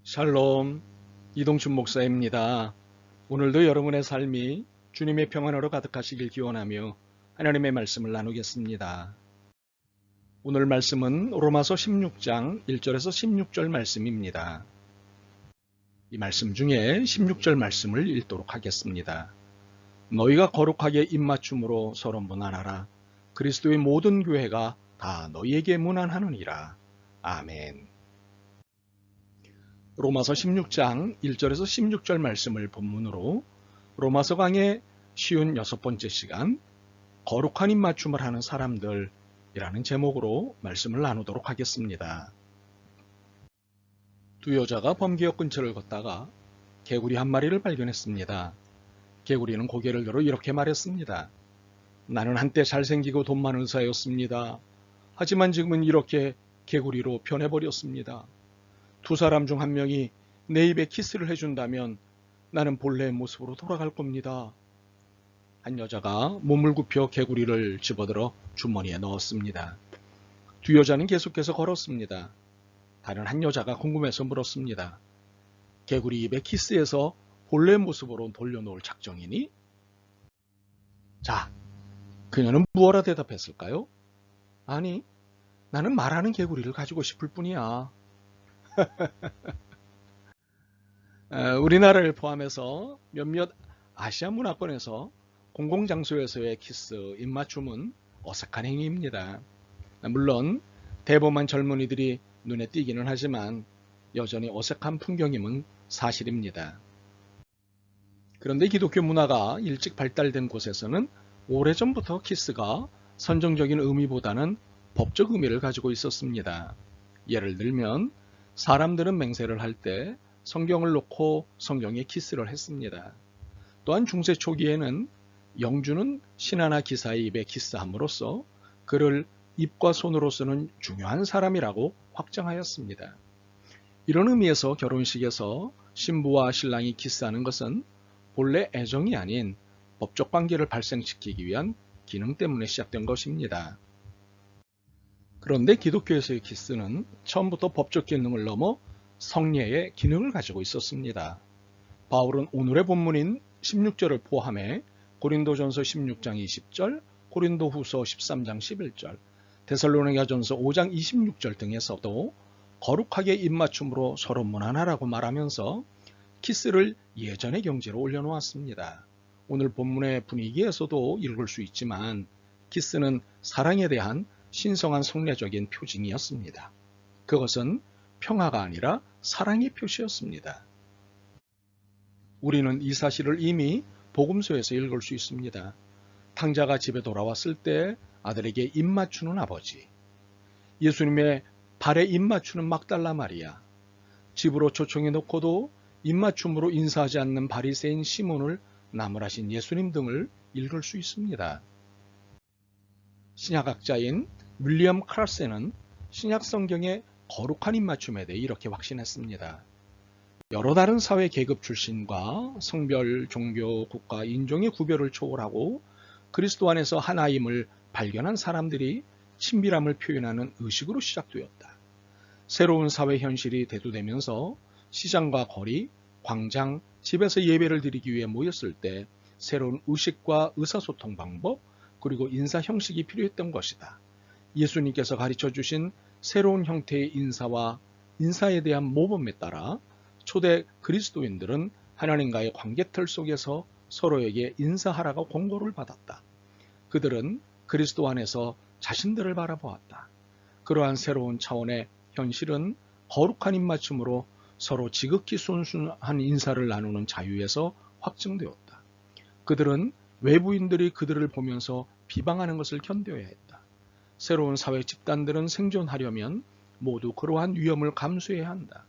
샬롬, 이동춘 목사입니다. 오늘도 여러분의 삶이 주님의 평안으로 가득하시길 기원하며 하나님의 말씀을 나누겠습니다. 오늘 말씀은 로마서 16장 1절에서 16절 말씀입니다. 이 말씀 중에 16절 말씀을 읽도록 하겠습니다. 너희가 거룩하게 입맞춤으로 서로 문안하라. 그리스도의 모든 교회가 다 너희에게 문안하느니라. 아멘. 로마서 16장 1절에서 16절 말씀을 본문으로 로마서 강의 쉬운 6번째 시간 거룩한 입맞춤을 하는 사람들이라는 제목으로 말씀을 나누도록 하겠습니다. 두 여자가 범기역 근처를 걷다가 개구리 한 마리를 발견했습니다. 개구리는 고개를 들어 이렇게 말했습니다. 나는 한때 잘생기고 돈 많은 의사였습니다. 하지만 지금은 이렇게 개구리로 변해버렸습니다. 두 사람 중 한 명이 내 입에 키스를 해준다면 나는 본래의 모습으로 돌아갈 겁니다. 한 여자가 몸을 굽혀 개구리를 집어들어 주머니에 넣었습니다. 두 여자는 계속해서 걸었습니다. 다른 한 여자가 궁금해서 물었습니다. 개구리 입에 키스해서 본래 모습으로 돌려놓을 작정이니? 자, 그녀는 무엇라 대답했을까요? 아니, 나는 말하는 개구리를 가지고 싶을 뿐이야. 우리나라를 포함해서 몇몇 아시아 문화권에서 공공장소에서의 키스, 입맞춤은 어색한 행위입니다. 물론 대범한 젊은이들이 눈에 띄기는 하지만 여전히 어색한 풍경임은 사실입니다. 그런데 기독교 문화가 일찍 발달된 곳에서는 오래전부터 키스가 선정적인 의미보다는 법적 의미를 가지고 있었습니다. 예를 들면 사람들은 맹세를 할 때 성경을 놓고 성경에 키스를 했습니다. 또한 중세 초기에는 영주는 신하나 기사의 입에 키스함으로써 그를 입과 손으로 쓰는 중요한 사람이라고 확정하였습니다. 이런 의미에서 결혼식에서 신부와 신랑이 키스하는 것은 본래 애정이 아닌 법적 관계를 발생시키기 위한 기능 때문에 시작된 것입니다. 그런데 기독교에서의 키스는 처음부터 법적 기능을 넘어 성례의 기능을 가지고 있었습니다. 바울은 오늘의 본문인 16절을 포함해 고린도전서 16장 20절, 고린도후서 13장 11절, 데살로니가전서 5장 26절 등에서도 거룩하게 입맞춤으로 서로 문안하라고 말하면서 키스를 예전의 경지로 올려놓았습니다. 오늘 본문의 분위기에서도 읽을 수 있지만 키스는 사랑에 대한 신성한 성례적인 표징이었습니다. 그것은 평화가 아니라 사랑의 표시였습니다. 우리는 이 사실을 이미 복음서에서 읽을 수 있습니다. 탕자가 집에 돌아왔을 때 아들에게 입맞추는 아버지, 예수님의 발에 입맞추는 막달라 마리아, 집으로 초청해 놓고도 입맞춤으로 인사하지 않는 바리새인 시몬을 나무라신 예수님 등을 읽을 수 있습니다. 신약학자인 윌리엄 크라세는 신약 성경의 거룩한 입맞춤에 대해 이렇게 확신했습니다. 여러 다른 사회 계급 출신과 성별, 종교, 국가, 인종의 구별을 초월하고 그리스도 안에서 하나임을 발견한 사람들이 친밀함을 표현하는 의식으로 시작되었다. 새로운 사회 현실이 대두되면서 시장과 거리, 광장, 집에서 예배를 드리기 위해 모였을 때 새로운 의식과 의사소통 방법, 그리고 인사 형식이 필요했던 것이다. 예수님께서 가르쳐 주신 새로운 형태의 인사와 인사에 대한 모범에 따라 초대 그리스도인들은 하나님과의 관계틀 속에서 서로에게 인사하라고 권고를 받았다. 그들은 그리스도 안에서 자신들을 바라보았다. 그러한 새로운 차원의 현실은 거룩한 입맞춤으로 서로 지극히 순수한 인사를 나누는 자유에서 확증되었다. 그들은 외부인들이 그들을 보면서 비방하는 것을 견뎌야 했다. 새로운 사회 집단들은 생존하려면 모두 그러한 위험을 감수해야 한다.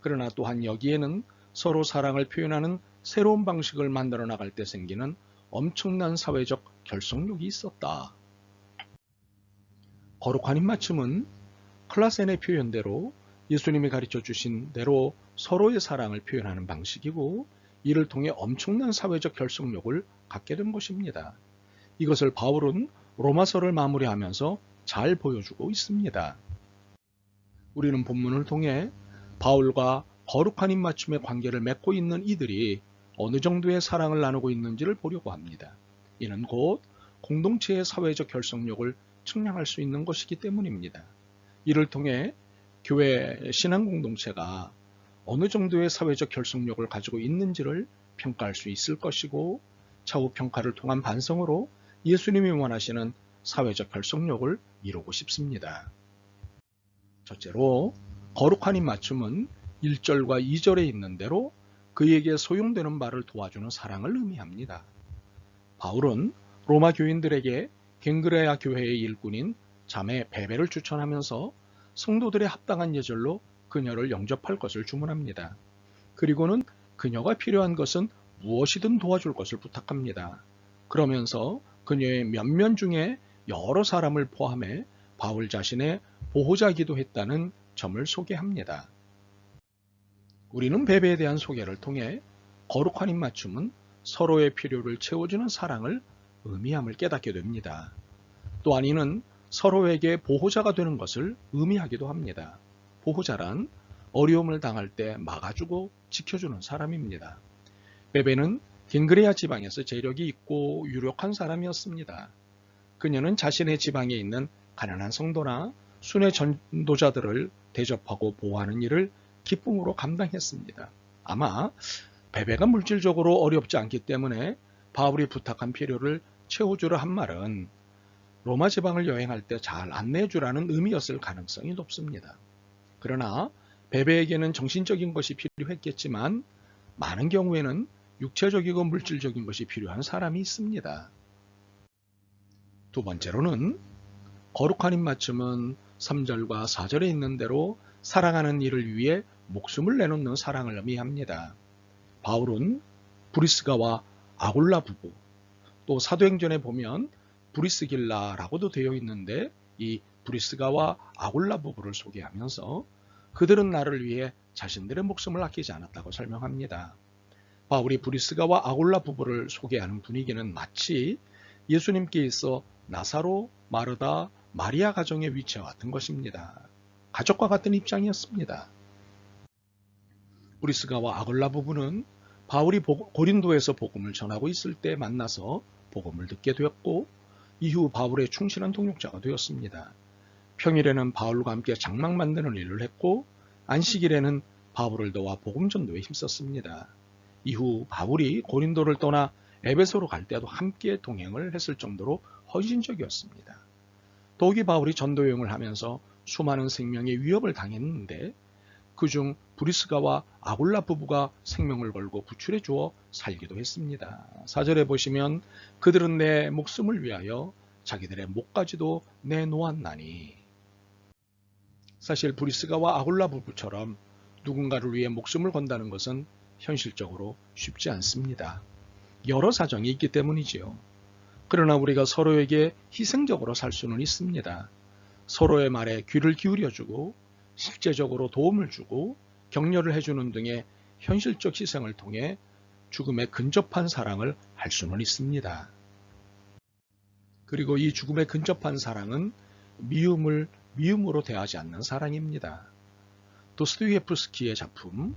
그러나 또한 여기에는 서로 사랑을 표현하는 새로운 방식을 만들어 나갈 때 생기는 엄청난 사회적 결속력이 있었다. 거룩한 입맞춤은 클라센의 표현대로 예수님이 가르쳐 주신 대로 서로의 사랑을 표현하는 방식이고 이를 통해 엄청난 사회적 결속력을 갖게 된 것입니다. 이것을 바울은 로마서를 마무리하면서 잘 보여주고 있습니다. 우리는 본문을 통해 바울과 거룩한 입맞춤의 관계를 맺고 있는 이들이 어느 정도의 사랑을 나누고 있는지를 보려고 합니다. 이는 곧 공동체의 사회적 결속력을 측량할 수 있는 것이기 때문입니다. 이를 통해 교회 신앙 공동체가 어느 정도의 사회적 결속력을 가지고 있는지를 평가할 수 있을 것이고, 차후 평가를 통한 반성으로 예수님이 원하시는 사회적 결속력을 이루고 싶습니다. 첫째로, 거룩한 입맞춤은 1절과 2절에 있는 대로 그에게 소용되는 바를 도와주는 사랑을 의미합니다. 바울은 로마 교인들에게 갱그레아 교회의 일꾼인 자매 베베를 추천하면서 성도들의 합당한 예절로 그녀를 영접할 것을 주문합니다. 그리고는 그녀가 필요한 것은 무엇이든 도와줄 것을 부탁합니다. 그러면서 그녀의 면면 중에 여러 사람을 포함해 바울 자신의 보호자이기도 했다는 점을 소개합니다. 우리는 베베에 대한 소개를 통해 거룩한 입맞춤은 서로의 필요를 채워주는 사랑을 의미함을 깨닫게 됩니다. 또한 이는 서로에게 보호자가 되는 것을 의미하기도 합니다. 보호자란 어려움을 당할 때 막아주고 지켜주는 사람입니다. 베베는 갱그레아 지방에서 재력이 있고 유력한 사람이었습니다. 그녀는 자신의 지방에 있는 가난한 성도나 순회 전도자들을 대접하고 보호하는 일을 기쁨으로 감당했습니다. 아마 베베가 물질적으로 어렵지 않기 때문에 바울이 부탁한 필요를 채워주려 한 말은 로마 지방을 여행할 때 잘 안내해주라는 의미였을 가능성이 높습니다. 그러나 베베에게는 정신적인 것이 필요했겠지만 많은 경우에는 육체적이고 물질적인 것이 필요한 사람이 있습니다. 두 번째로는 거룩한 입맞춤은 3절과 4절에 있는 대로 사랑하는 이를 위해 목숨을 내놓는 사랑을 의미합니다. 바울은 브리스가와 아굴라 부부, 또 사도행전에 보면 브리스길라라고도 되어 있는데 이 브리스가와 아굴라 부부를 소개하면서 그들은 나를 위해 자신들의 목숨을 아끼지 않았다고 설명합니다. 바울이 브리스가와 아굴라 부부를 소개하는 분위기는 마치 예수님께 있어 나사로, 마르다, 마리아 가정의 위치와 같은 것입니다. 가족과 같은 입장이었습니다. 브리스가와 아굴라 부부는 바울이 고린도에서 복음을 전하고 있을 때 만나서 복음을 듣게 되었고, 이후 바울의 충실한 동역자가 되었습니다. 평일에는 바울과 함께 장막 만드는 일을 했고, 안식일에는 바울을 도와 복음 전도에 힘썼습니다. 이후 바울이 고린도를 떠나 에베소로 갈 때도 함께 동행을 했을 정도로 헌신적이었습니다. 더욱이 바울이 전도 여행을 하면서 수많은 생명의 위협을 당했는데 그중 브리스가와 아굴라 부부가 생명을 걸고 구출해 주어 살기도 했습니다. 4절에 보시면 그들은 내 목숨을 위하여 자기들의 목까지도 내놓았나니. 사실 브리스가와 아굴라 부부처럼 누군가를 위해 목숨을 건다는 것은 현실적으로 쉽지 않습니다. 여러 사정이 있기 때문이지요. 그러나 우리가 서로에게 희생적으로 살 수는 있습니다. 서로의 말에 귀를 기울여주고 실제적으로 도움을 주고 격려를 해주는 등의 현실적 희생을 통해 죽음에 근접한 사랑을 할 수는 있습니다. 그리고 이 죽음에 근접한 사랑은 미움을 미움으로 대하지 않는 사랑입니다. 도스토옙스키의 작품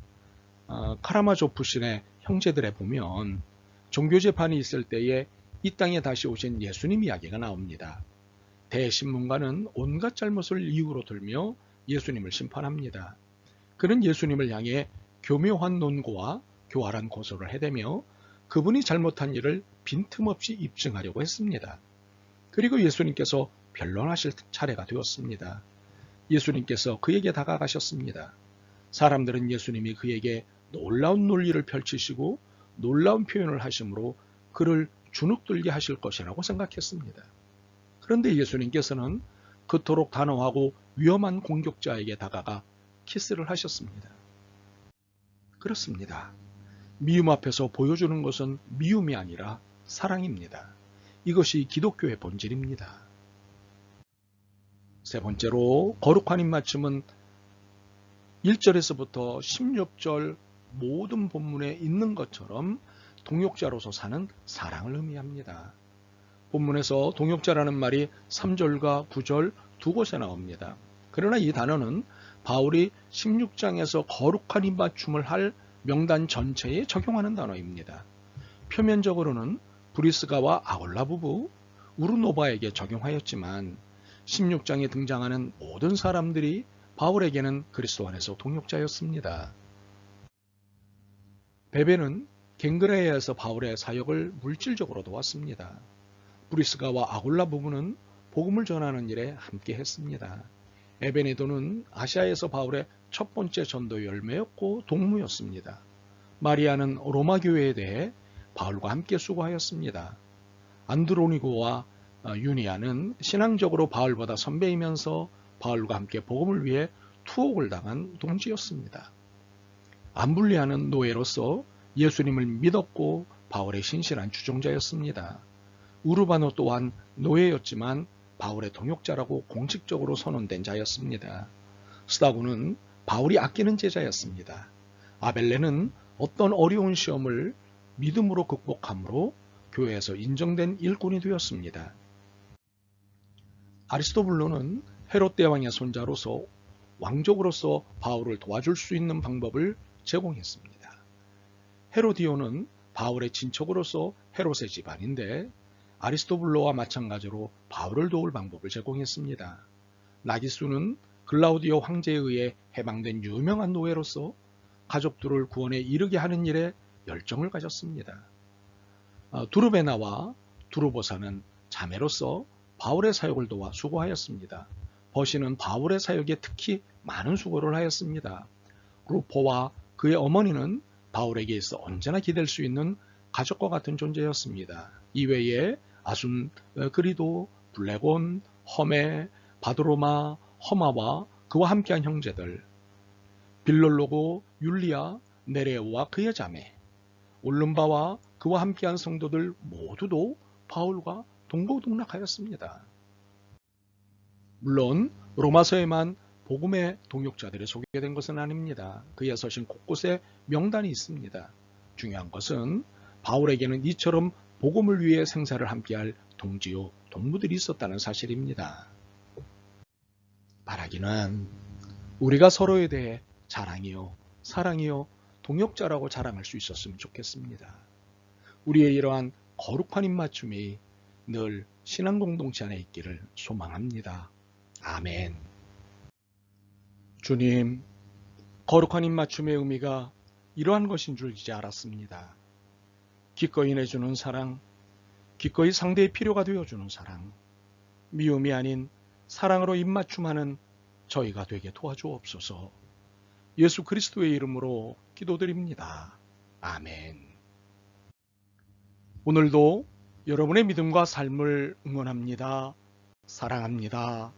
카라마조프 신의 형제들에 보면 종교재판이 있을 때에 이 땅에 다시 오신 예수님 이야기가 나옵니다. 대신문가는 온갖 잘못을 이유로 들며 예수님을 심판합니다. 그는 예수님을 향해 교묘한 논고와 교활한 고소를 해대며 그분이 잘못한 일을 빈틈없이 입증하려고 했습니다. 그리고 예수님께서 변론하실 차례가 되었습니다. 예수님께서 그에게 다가가셨습니다. 사람들은 예수님이 그에게 놀라운 논리를 펼치시고 놀라운 표현을 하심으로 그를 주눅들게 하실 것이라고 생각했습니다. 그런데 예수님께서는 그토록 단호하고 위험한 공격자에게 다가가 키스를 하셨습니다. 그렇습니다. 미움 앞에서 보여주는 것은 미움이 아니라 사랑입니다. 이것이 기독교의 본질입니다. 세 번째로 거룩한 입맞춤은 1절에서부터 16절 모든 본문에 있는 것처럼 동역자로서 사는 사랑을 의미합니다. 본문에서 동역자라는 말이 3절과 9절 두 곳에 나옵니다. 그러나 이 단어는 바울이 16장에서 거룩한 입맞춤을 할 명단 전체에 적용하는 단어입니다. 표면적으로는 브리스가와 아굴라 부부, 우르노바에게 적용하였지만 16장에 등장하는 모든 사람들이 바울에게는 그리스도 안에서 동역자였습니다. 베베는 갱그레아에서 바울의 사역을 물질적으로 도왔습니다. 브리스가와 아굴라 부부는 복음을 전하는 일에 함께 했습니다. 에베네도는 아시아에서 바울의 첫 번째 전도 열매였고 동무였습니다. 마리아는 로마 교회에 대해 바울과 함께 수고하였습니다. 안드로니고와 유니아는 신앙적으로 바울보다 선배이면서 바울과 함께 복음을 위해 투옥을 당한 동지였습니다. 암블리아는 노예로서 예수님을 믿었고 바울의 신실한 주종자였습니다. 우르바노 또한 노예였지만 바울의 동역자라고 공식적으로 선언된 자였습니다. 스다고는 바울이 아끼는 제자였습니다. 아벨레는 어떤 어려운 시험을 믿음으로 극복함으로 교회에서 인정된 일꾼이 되었습니다. 아리스토블로는 헤롯 대왕의 손자로서 왕족으로서 바울을 도와줄 수 있는 방법을 제공했습니다. 헤로디오는 바울의 친척으로서 헤롯의 집안인데 아리스토블로와 마찬가지로 바울을 도울 방법을 제공했습니다. 나기수는 글라우디오 황제에 의해 해방된 유명한 노예로서 가족들을 구원에 이르게 하는 일에 열정을 가졌습니다. 두르베나와 두르보사는 자매로서 바울의 사역을 도와 수고하였습니다. 버시는 바울의 사역에 특히 많은 수고를 하였습니다. 루포와 그의 어머니는 바울에게 있어 언제나 기댈 수 있는 가족과 같은 존재였습니다. 이외에 아순그리도, 블레곤, 험에, 바드로마, 허마와 그와 함께한 형제들, 빌롤로고, 율리아, 네레오와 그의 자매, 올름바와 그와 함께한 성도들 모두도 바울과 동고동락하였습니다. 물론 로마서에만 복음의 동역자들이 소개된 것은 아닙니다. 그의 서신 곳곳에 명단이 있습니다. 중요한 것은 바울에게는 이처럼 복음을 위해 생사를 함께할 동지요 동무들이 있었다는 사실입니다. 바라기는 우리가 서로에 대해 자랑이요 사랑이요 동역자라고 자랑할 수 있었으면 좋겠습니다. 우리의 이러한 거룩한 입맞춤이 늘 신앙 공동체 안에 있기를 소망합니다. 아멘. 주님, 거룩한 입맞춤의 의미가 이러한 것인 줄 이제 알았습니다. 기꺼이 내주는 사랑, 기꺼이 상대의 필요가 되어주는 사랑, 미움이 아닌 사랑으로 입맞춤하는 저희가 되게 도와주옵소서. 예수 그리스도의 이름으로 기도드립니다. 아멘. 오늘도 여러분의 믿음과 삶을 응원합니다. 사랑합니다.